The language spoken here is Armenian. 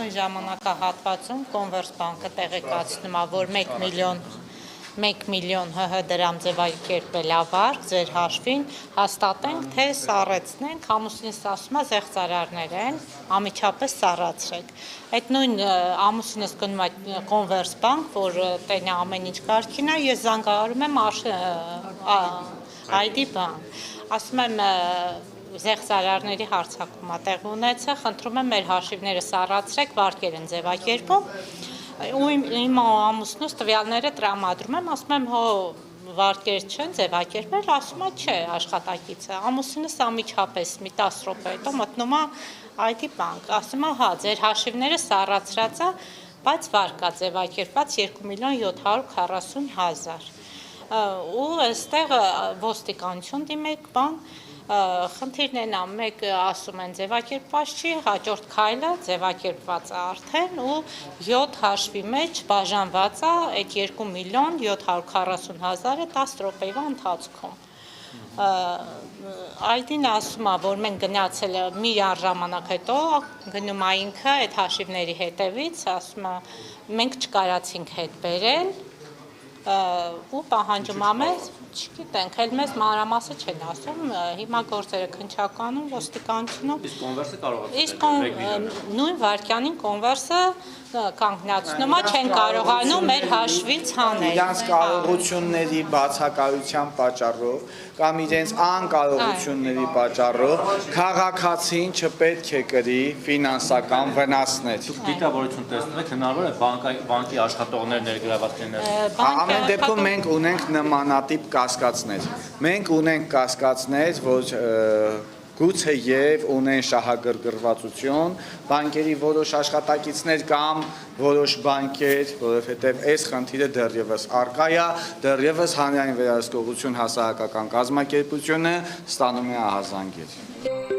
նույն ժամանակահատվածում Կոնվերսբանկը տեղեկացնում է, որ 1 միլիոն ՀՀ դրամ ձևակերպել ավարկ ձեր հաշվին, հաստատենք, թե սառեցնենք, ամուսինս ասում է զեղծարարներ են, ամիջապես սառացրեք։ Այդ նույն ամուսինս գնում է Կոնվերսբանկ, որ տենը ամեն ինչ կարգին է, ես զանգահարում եմ ID բանկ, ասում եմ զեղծարարների հարձակում է տեղ ունեցել, խնդրում եմ մեր հաշիվները սառացրեք, վարկեր են ձևակերպում, ու իմ ամուսնուս տվյալները տրամադրում եմ, ասում եմ հո վարկեր չեն ձևակերպել, ասում է չէ աշխատակիցը, ամուսինս ամիջապես մի 10 րոպե հետո մտնում է ID բանկ, ասում է հա ձեր հաշիվները սառացրած է, բայց վարկ է ձևակերպված 2.740.000 ու այստեղ ոստիկանություն դիմեք բան, խնդիրներն են, մեկ ասում են ձևակերպված չի, հաջորդ քայլը ձևակերպված է արդեն ու 7 հաշվի մեջ բաժանված է այդ 2.740.000-ը 10 րոպեվա ընթացքում։ ID-ն ասում է, որ մենք գնացել մի ժամանակ հետո գնում է ինքը այդ հաշիվների հետևից, ասում է մենք չկարացինք հետ բերել ու պահանջում ամեն, չգիտենք, էլ մեզ մանրամասը չեն ասում, հիմա գործերը քննչականում, ոստիկանությունում։ Իսկ կոնվերսը կարող է։ Իսկ նույն վայրկյանին կոնվերսը կանգնացնում է, չեն կարողանում մեր հաշվից հանել։ Իրանց կարողությունների բացակայության պատճառով կամ իրենց անկարողությունների պատճառով քաղաքացին չպետք է կրի ֆինանսական վնասներ։ Դուք դիտավորություն տեսնում եք, հնարավոր է բանկի աշխատողներ ներգրաված լինեն։ Ամեն դեպքում մենք ունենք նմանատիպ կասկածներ։ Մենք ունենք կասկածներ, որ գուցե եւ ունեն շահագրգռվածություն, բանկերի որոշ աշխատակիցներ կամ որոշ բանկեր, որովհետեւ այս խնդիրը դեռևս առկա է, դեռևս հանրային վերահսկողություն հասարակական կազմակերպությունը ստանում է ահազանգեր։